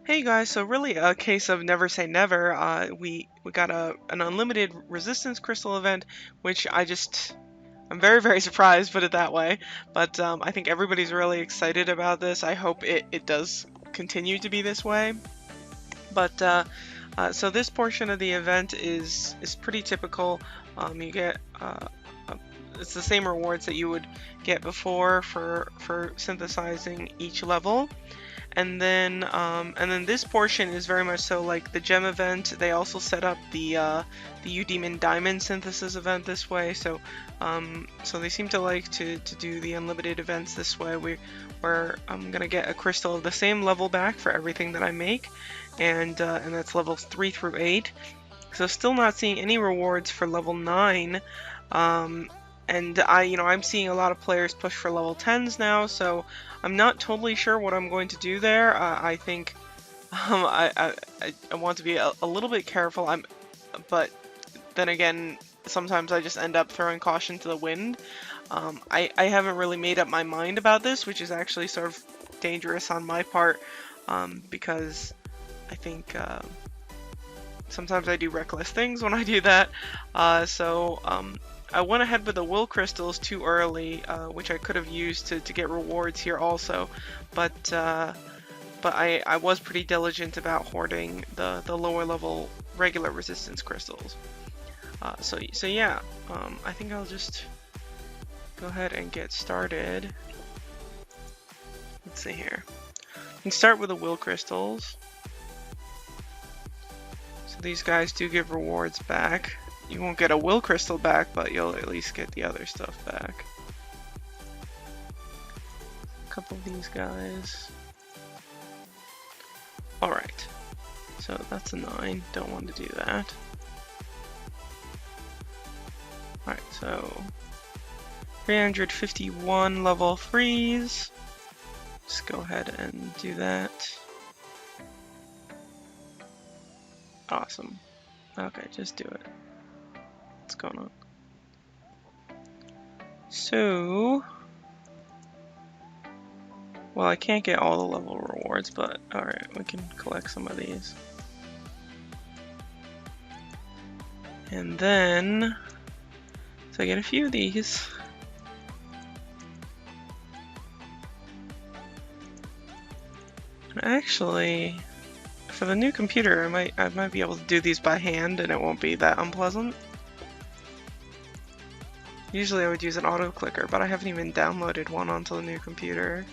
Hey guys, so really a case of never say never. We got an unlimited resistance crystal event, which I'm very surprised, put it that way. But I think everybody's really excited about this. I hope it does continue to be this way. But so this portion of the event is pretty typical. You get it's the same rewards that you would get before for synthesizing each level. And then this portion is very much so like the gem event. They also set up the U-Demon Diamond synthesis event this way. So they seem to like to do the unlimited events this way. Where I'm gonna get a crystal of the same level back for everything that I make, and that's levels 3 through 8. So still not seeing any rewards for level 9. And I'm seeing a lot of players push for level 10s now, so I'm not totally sure what I'm going to do there. I think I want to be a little bit careful. But then again, sometimes I just end up throwing caution to the wind. I haven't really made up my mind about this, which is actually sort of dangerous on my part, because I think sometimes I do reckless things when I do that. I went ahead with the will crystals too early, which I could have used to get rewards here also, but I was pretty diligent about hoarding the lower level regular resistance crystals. So yeah, I think I'll just go ahead and get started. Let's see here. You can start with the will crystals. So these guys do give rewards back. You won't get a will crystal back, but you'll at least get the other stuff back. A couple of these guys. Alright, so that's a 9. Don't want to do that. Alright, so 351 level 3s. Just go ahead and do that. Awesome. Okay, just do it. What's going on? So, well, I can't get all the level rewards, but alright, we can collect some of these. And then, so I get a few of these. And actually, for the new computer, I might be able to do these by hand and it won't be that unpleasant. Usually I would use an auto clicker, but I haven't even downloaded one onto the new computer.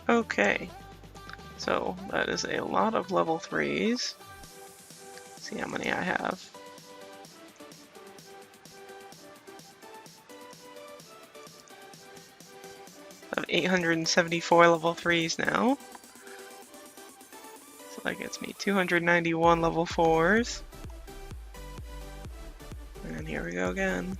Okay, so that is a lot of level 3s. Let's see how many I have. I have 874 level 3s now. So that gets me 291 level 4s. And here we go again.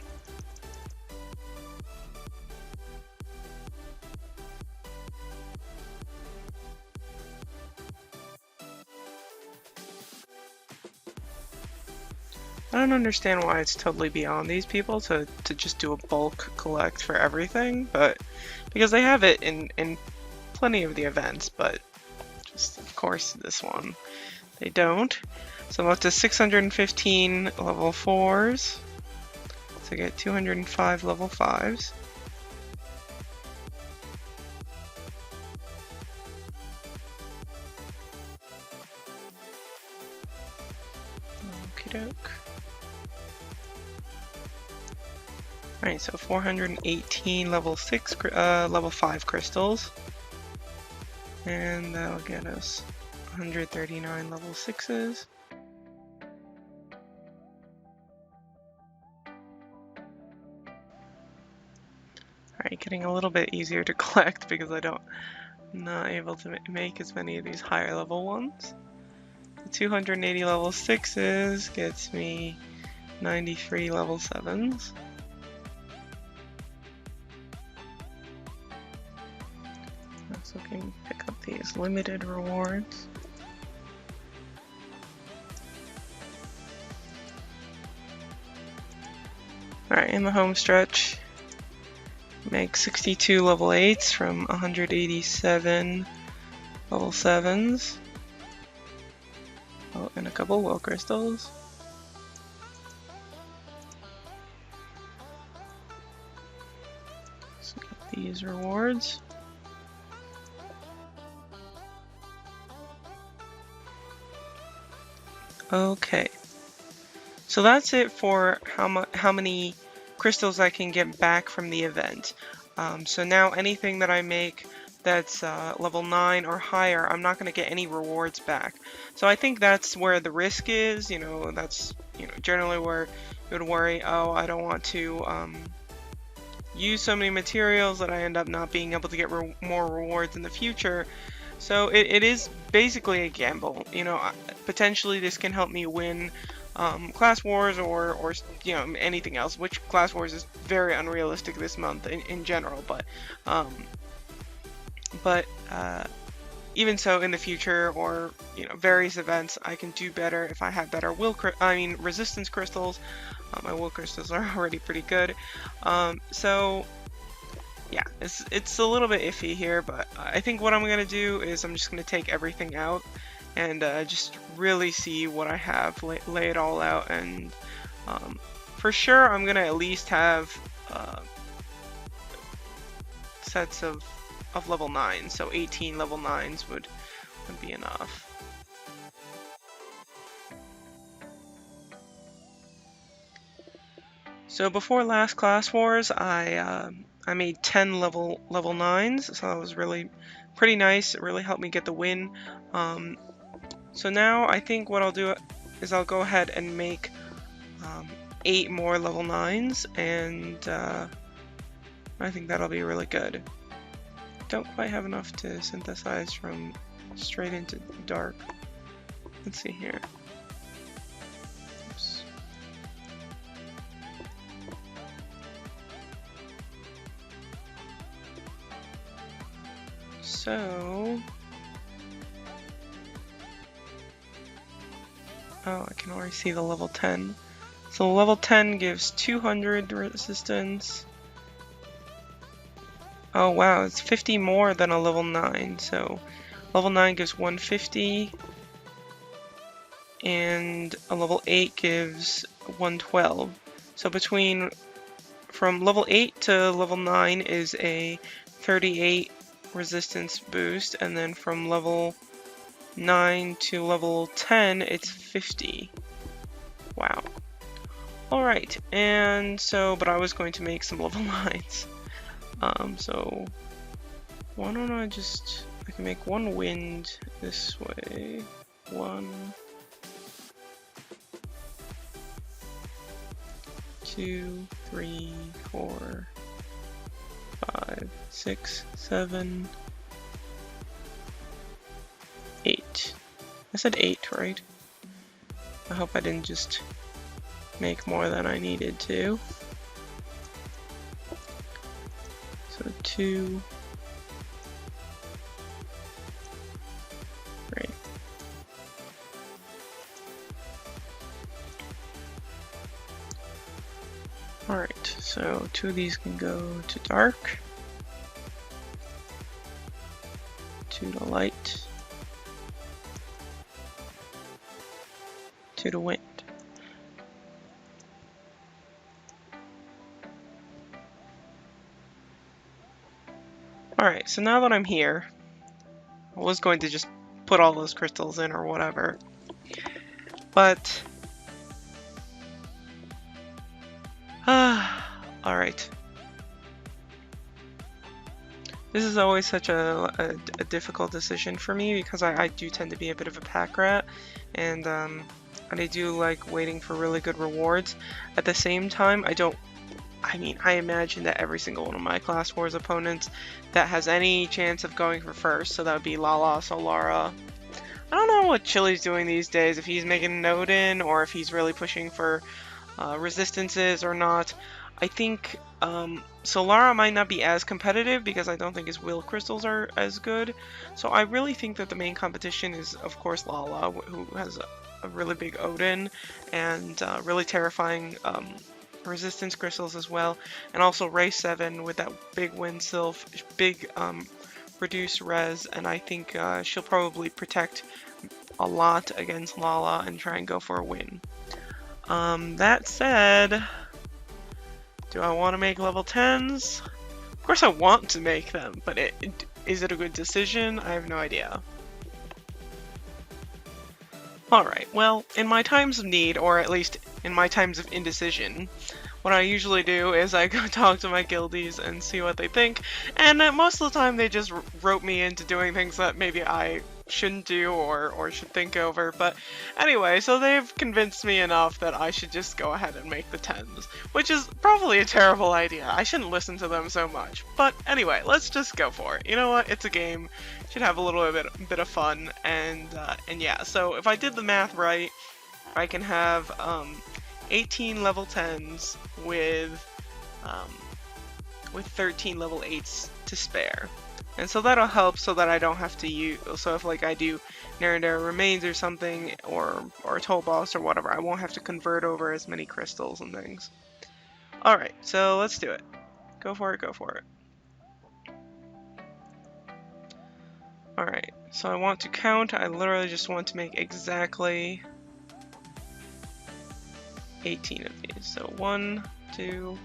I don't understand why it's totally beyond these people to just do a bulk collect for everything, but because they have it in plenty of the events, but just of course this one they don't. So I'm up to 615 level 4s to get 205 level 5s. Okie doke. Alright, so 418 level 5 crystals. And that'll get us 139 level 6s. Alright, getting a little bit easier to collect because I'm not able to make as many of these higher level ones. The 280 level 6s gets me 93 level 7s. So we can pick up these limited rewards. Alright, in the home stretch, make 62 level 8s from 187 level 7s. Oh, and a couple will crystals. So get these rewards. Okay. So that's it for how many crystals I can get back from the event. So now anything that I make that's level 9 or higher, I'm not going to get any rewards back. So I think that's where the risk is. That's generally where you would worry, oh, I don't want to use so many materials that I end up not being able to get more rewards in the future. So it is basically a gamble. Potentially this can help me win class wars or anything else, which class wars is very unrealistic this month in general, but even so, in the future or various events, I can do better if I have better resistance crystals. My will crystals are already pretty good, so yeah, it's a little bit iffy here, but I think what I'm gonna do is I'm just gonna take everything out and just really see what I have, lay it all out, and for sure I'm gonna at least have sets of level 9, so 18 level 9s would be enough. So before last class wars, I made 10 level 9s, so that was really pretty nice. It really helped me get the win. So now I think what I'll do is I'll go ahead and make 8 more level 9s, and I think that'll be really good. Don't quite have enough to synthesize from straight into dark. Let's see here. Oops. So, oh, I can already see the level 10. So level 10 gives 200 resistance. Oh wow, it's 50 more than a level 9. So level 9 gives 150, and a level 8 gives 112. So from level 8 to level 9 is a 38 resistance boost, and then from level 9 to level 10 it's 50. Wow. Alright, and so, but I was going to make some level 9s. So why don't I can make one wind this way, 1, 2, 3, 4, 5, 6, 7, 8. I said 8, right? I hope I didn't just make more than I needed to. So 2, 3. Alright, so 2 of these can go to dark, 2 to light, 2 to wind. Alright, so now that I'm here, I was going to just put all those crystals in or whatever, but alright. This is always such a difficult decision for me because I do tend to be a bit of a pack rat, and I do like waiting for really good rewards. At the same time, I imagine that every single one of my Class Wars opponents that has any chance of going for first, so that would be Lala, Solara. I don't know what Chili's doing these days, if he's making an Odin or if he's really pushing for resistances or not. I think Solara might not be as competitive because I don't think his will crystals are as good. So I really think that the main competition is, of course, Lala, who has a really big Odin and really terrifying resistance crystals as well, and also Ray 7 with that big wind sylph, big reduce res, and I think she'll probably protect a lot against Lala and try and go for a win. That said, do I want to make level 10s? Of course I want to make them, but is it a good decision? I have no idea. Alright, well, in my times of need, or at least in my times of indecision, what I usually do is I go talk to my guildies and see what they think, and most of the time they just rope me into doing things that maybe I shouldn't do or should think over, but anyway, so they've convinced me enough that I should just go ahead and make the 10s, which is probably a terrible idea. I shouldn't listen to them so much, but anyway, let's just go for it. You know what? It's a game. Should have a little bit of fun, and yeah, so if I did the math right, I can have 18 level 10s with 13 level 8s to spare. And so that'll help so that I don't have to use, so if like I do Narendera Remains or something, or Toll Boss or whatever, I won't have to convert over as many crystals and things. Alright, so let's do it. Go for it, go for it. Alright, so I want to count, I literally just want to make exactly 18 of these. So 1, 2,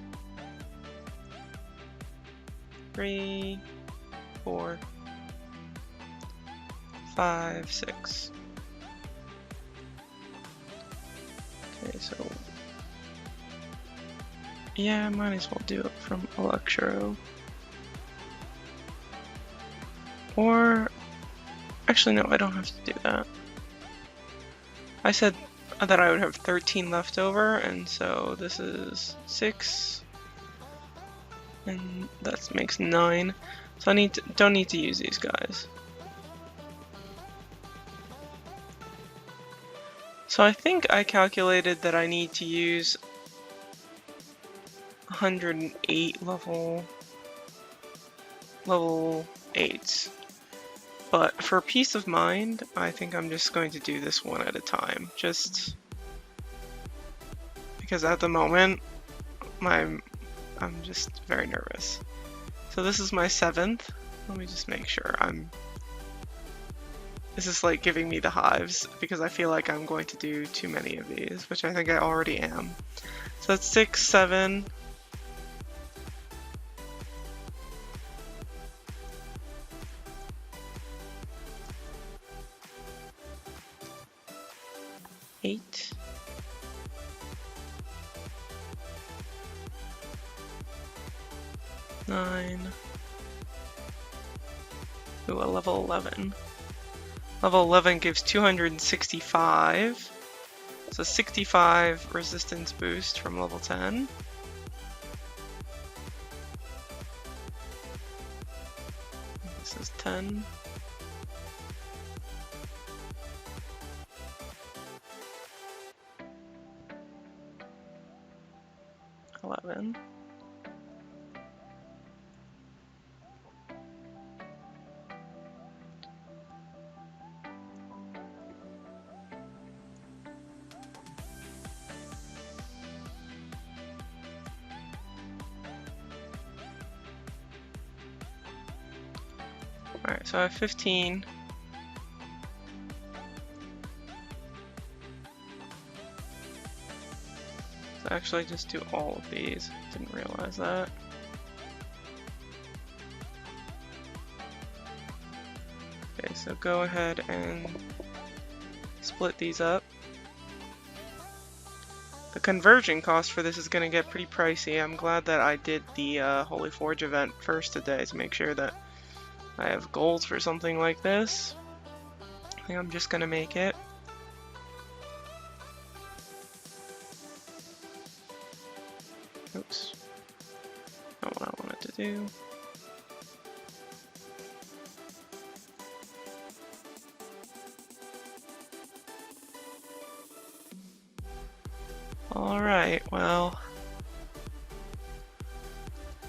3, 4, 5, 6. Okay, so yeah, I might as well do it from Electro. Or actually no, I don't have to do that. I said that I would have 13 left over, and so this is 6, and that makes 9. So I don't need to use these guys. So I think I calculated that I need to use 108 level 8s. But for peace of mind, I think I'm just going to do this one at a time. Just because at the moment, I'm just very nervous. So this is my 7th. Let me just make sure this is like giving me the hives because I feel like I'm going to do too many of these, which I think I already am. So that's 6, 7. Eight. 9. Ooh, a level 11. Level 11 gives 265. So 65 resistance boost from level 10. This is 10. Alright, so I have 15. So actually just do all of these. Didn't realize that. Okay, so go ahead and split these up. The conversion cost for this is going to get pretty pricey. I'm glad that I did the Holy Forge event first today to make sure that I have goals for something like this. I think I'm just going to make it. Oops. Not what I wanted to do. Alright, well,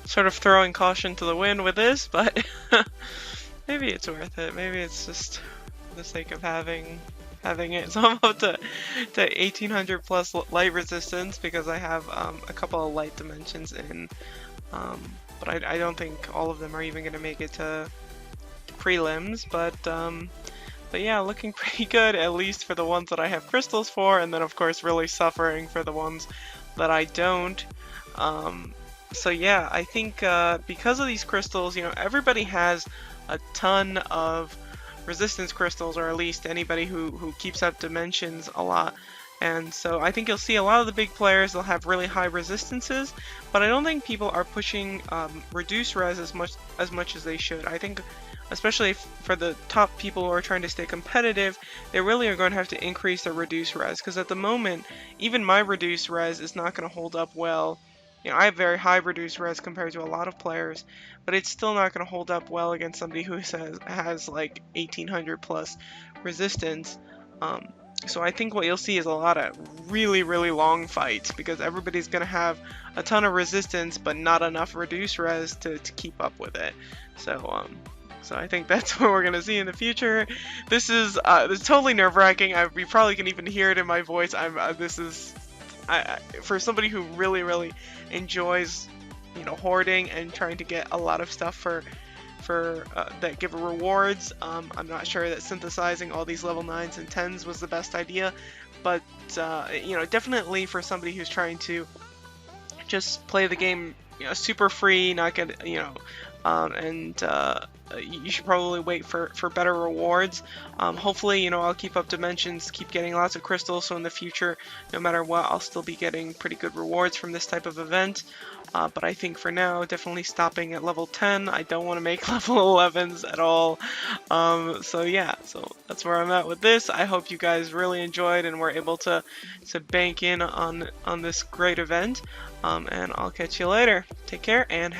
sort of throwing caution to the wind with this, but maybe it's worth it. Maybe it's just for the sake of having it. So I'm about to to 1800 plus light resistance because I have a couple of light dimensions in, but I don't think all of them are even going to make it to prelims, but yeah, looking pretty good, at least for the ones that I have crystals for, and then of course really suffering for the ones that I don't. So yeah, I think because of these crystals, you know, everybody has a ton of resistance crystals, or at least anybody who keeps up dimensions a lot. And so I think you'll see a lot of the big players, they'll have really high resistances, but I don't think people are pushing reduce res as much as they should. I think especially for the top people who are trying to stay competitive, they really are going to have to increase their reduce res, because at the moment, even my reduce res is not going to hold up well. You know, I have very high reduce res compared to a lot of players, but it's still not going to hold up well against somebody who has like 1800 plus resistance. So I think what you'll see is a lot of really, really long fights, because everybody's going to have a ton of resistance, but not enough reduce res to keep up with it. So I think that's what we're gonna see in the future. This is totally nerve-wracking. You probably can even hear it in my voice. For somebody who really, really enjoys, you know, hoarding and trying to get a lot of stuff for that give rewards. I'm not sure that synthesizing all these level 9s and 10s was the best idea, but you know, definitely for somebody who's trying to just play the game, you know, super free, not get, you know, you should probably wait for better rewards. Hopefully, you know, I'll keep up dimensions, keep getting lots of crystals, so in the future, no matter what, I'll still be getting pretty good rewards from this type of event. But I think for now, definitely stopping at level 10. I don't want to make level 11s at all. So yeah, so that's where I'm at with this. I hope you guys really enjoyed and were able to bank in on this great event. And I'll catch you later. Take care and have